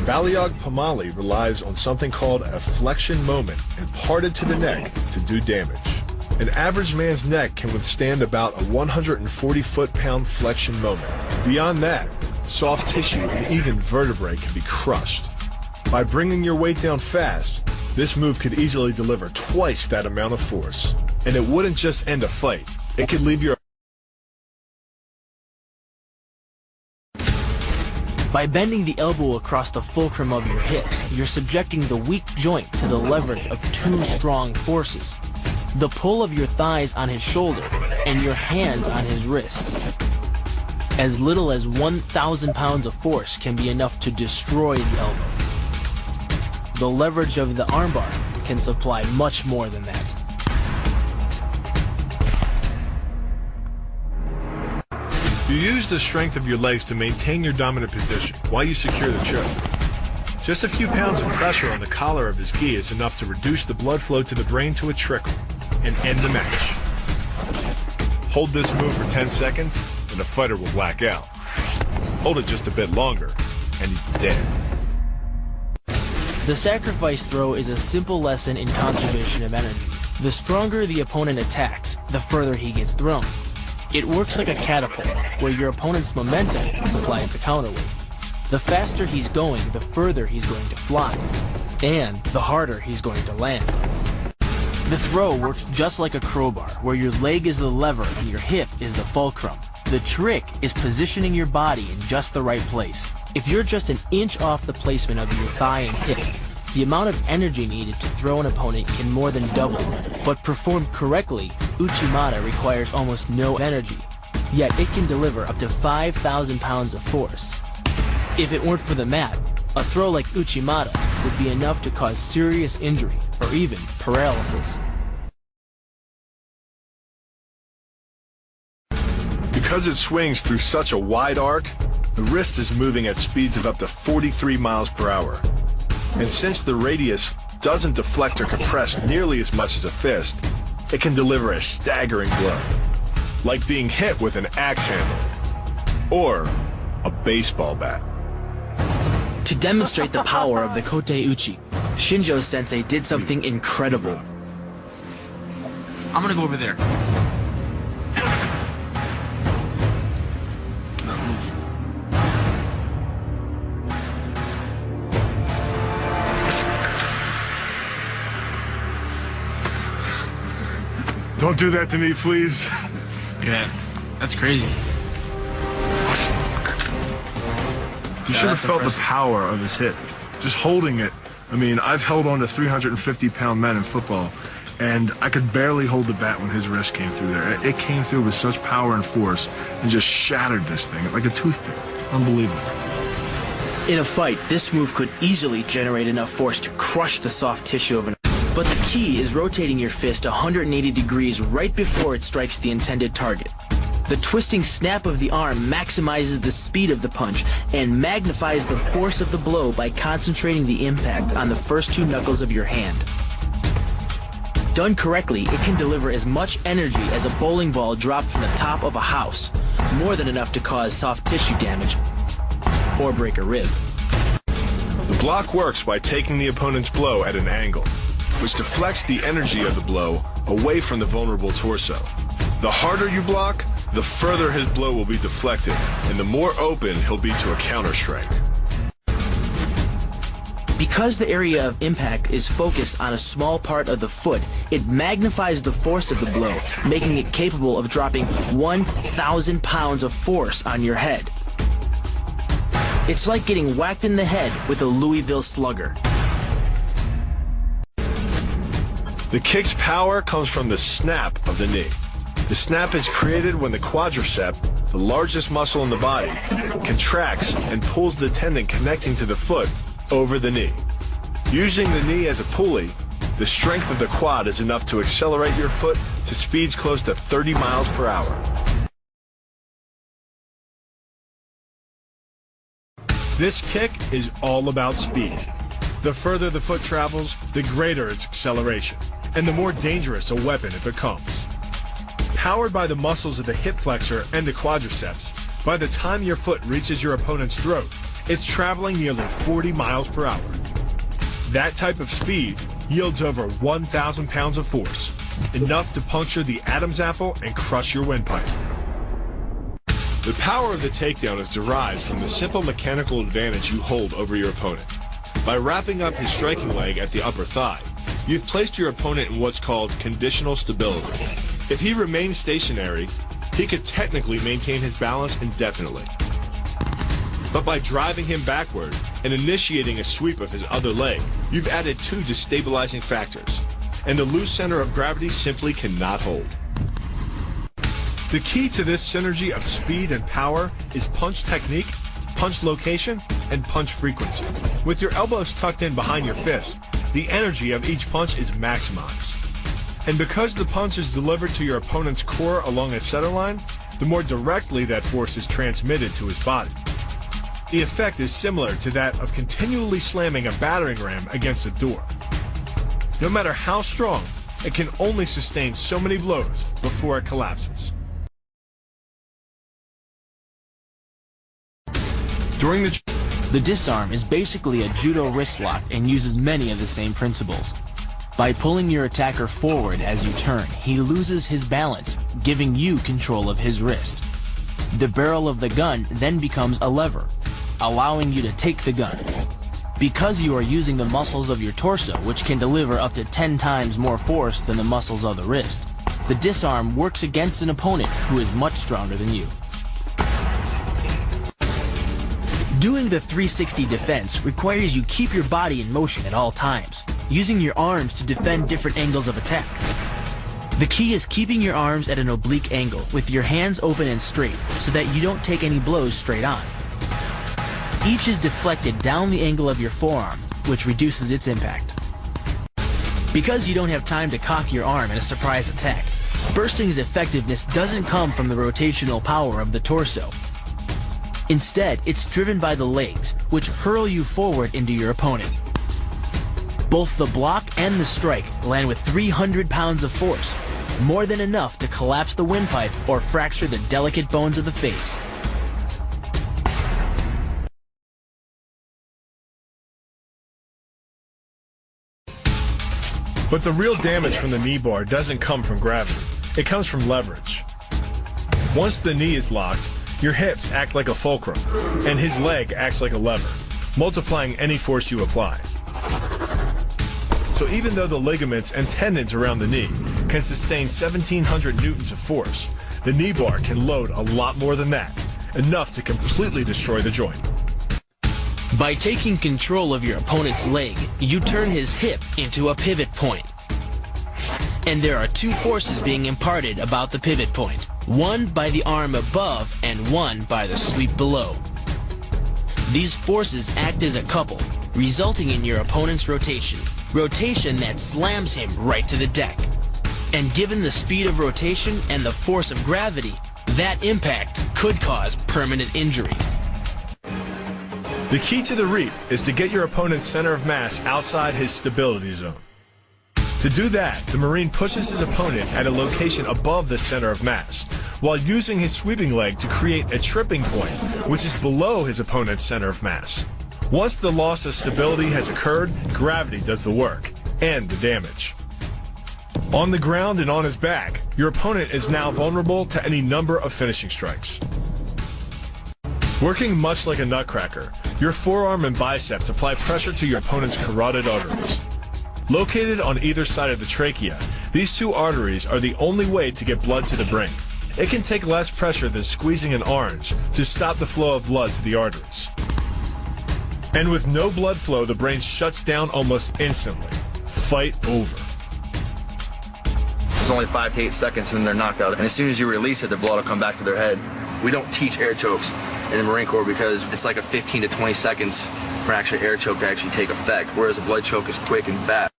Balayage Pamali relies on something called a flexion moment imparted to the neck to do damage. An average man's neck can withstand about a 140 foot-pound flexion moment. Beyond that, soft tissue and even vertebrae can be crushed. By bringing your weight down fast, this move could easily deliver twice that amount of force. And it wouldn't just end a fight, it could leave your... By bending the elbow across the fulcrum of your hips, you're subjecting the weak joint to the leverage of two strong forces. The pull of your thighs on his shoulder and your hands on his wrists. As little as 1,000 pounds of force can be enough to destroy the elbow. The leverage of the armbar can supply much more than that. You use the strength of your legs to maintain your dominant position while you secure the choke. Just a few pounds of pressure on the collar of his gi is enough to reduce the blood flow to the brain to a trickle and end the match. Hold this move for 10 seconds and the fighter will black out. Hold it just a bit longer and he's dead. The sacrifice throw is a simple lesson in conservation of energy. The stronger the opponent attacks, the further he gets thrown. It works like a catapult, where your opponent's momentum supplies the counterweight. The faster he's going, the further he's going to fly, and the harder he's going to land. The throw works just like a crowbar, where your leg is the lever and your hip is the fulcrum. The trick is positioning your body in just the right place. If you're just an inch off the placement of your thigh and hip, the amount of energy needed to throw an opponent can more than double, but performed correctly, Uchimata requires almost no energy, yet it can deliver up to 5,000 pounds of force. If it weren't for the mat, a throw like Uchimata would be enough to cause serious injury or even paralysis. Because it swings through such a wide arc, the wrist is moving at speeds of up to 43 miles per hour. And since the radius doesn't deflect or compress nearly as much as a fist, it can deliver a staggering blow, like being hit with an axe handle or a baseball bat. To demonstrate the power of the Kote Uchi, Shinjo-sensei did something incredible. I'm gonna go over there. Don't do that to me, please. Look at that. That's crazy. You should have felt the power of his hit. Just holding it. I mean, I've held on to 350-pound men in football, and I could barely hold the bat when his wrist came through there. It came through with such power and force and just shattered this thing like a toothpick. Unbelievable. In a fight, this move could easily generate enough force to crush the soft tissue of an... But the key is rotating your fist 180 degrees right before it strikes the intended target. The twisting snap of the arm maximizes the speed of the punch and magnifies the force of the blow by concentrating the impact on the first two knuckles of your hand. Done correctly, it can deliver as much energy as a bowling ball dropped from the top of a house, more than enough to cause soft tissue damage or break a rib. The block works by taking the opponent's blow at an angle, which deflects the energy of the blow away from the vulnerable torso. The harder you block, the further his blow will be deflected, and the more open he'll be to a counter-strike. Because the area of impact is focused on a small part of the foot, it magnifies the force of the blow, making it capable of dropping 1,000 pounds of force on your head. It's like getting whacked in the head with a Louisville Slugger. The kick's power comes from the snap of the knee. The snap is created when the quadricep, the largest muscle in the body, contracts and pulls the tendon connecting to the foot over the knee. Using the knee as a pulley, the strength of the quad is enough to accelerate your foot to speeds close to 30 miles per hour. This kick is all about speed. The further the foot travels, the greater its acceleration, and the more dangerous a weapon it becomes. Powered by the muscles of the hip flexor and the quadriceps, by the time your foot reaches your opponent's throat, it's traveling nearly 40 miles per hour. That type of speed yields over 1,000 pounds of force, enough to puncture the Adam's apple and crush your windpipe. The power of the takedown is derived from the simple mechanical advantage you hold over your opponent. By wrapping up his striking leg at the upper thigh, you've placed your opponent in what's called conditional stability. If he remains stationary, he could technically maintain his balance indefinitely. But by driving him backward and initiating a sweep of his other leg, you've added two destabilizing factors, and the loose center of gravity simply cannot hold. The key to this synergy of speed and power is punch technique, punch location, and punch frequency. With your elbows tucked in behind your fist, the energy of each punch is maximized. And because the punch is delivered to your opponent's core along a center line, the more directly that force is transmitted to his body. The effect is similar to that of continually slamming a battering ram against a door. No matter how strong, it can only sustain so many blows before it collapses. During the disarm is basically a judo wrist lock and uses many of the same principles. By pulling your attacker forward as you turn, he loses his balance, giving you control of his wrist. The barrel of the gun then becomes a lever, allowing you to take the gun. Because you are using the muscles of your torso, which can deliver up to 10 times more force than the muscles of the wrist, the disarm works against an opponent who is much stronger than you. Doing the 360 defense requires you keep your body in motion at all times, using your arms to defend different angles of attack. The key is keeping your arms at an oblique angle with your hands open and straight so that you don't take any blows straight on. Each is deflected down the angle of your forearm, which reduces its impact. Because you don't have time to cock your arm in a surprise attack, bursting's effectiveness doesn't come from the rotational power of the torso. Instead, it's driven by the legs, which hurl you forward into your opponent. Both the block and the strike land with 300 pounds of force, more than enough to collapse the windpipe or fracture the delicate bones of the face. But the real damage from the knee bar doesn't come from gravity. It comes from leverage. Once the knee is locked, your hips act like a fulcrum, and his leg acts like a lever, multiplying any force you apply. So even though the ligaments and tendons around the knee can sustain 1,700 newtons of force, the knee bar can load a lot more than that, enough to completely destroy the joint. By taking control of your opponent's leg, you turn his hip into a pivot point. And there are two forces being imparted about the pivot point, one by the arm above and one by the sweep below. These forces act as a couple, resulting in your opponent's rotation that slams him right to the deck. And given the speed of rotation and the force of gravity, that impact could cause permanent injury. The key to the reap is to get your opponent's center of mass outside his stability zone. To do that, the Marine pushes his opponent at a location above the center of mass, while using his sweeping leg to create a tripping point, which is below his opponent's center of mass. Once the loss of stability has occurred, gravity does the work, and the damage. On the ground and on his back, your opponent is now vulnerable to any number of finishing strikes. Working much like a nutcracker, your forearm and biceps apply pressure to your opponent's carotid arteries. Located on either side of the trachea, these two arteries are the only way to get blood to the brain. It can take less pressure than squeezing an orange to stop the flow of blood to the arteries. And with no blood flow, the brain shuts down almost instantly. Fight over. It's only 5 to 8 seconds and then they're knocked out. And as soon as you release it, the blood will come back to their head. We don't teach air chokes in the Marine Corps because it's like a 15 to 20 seconds for an actual air choke to actually take effect, whereas a blood choke is quick and fast.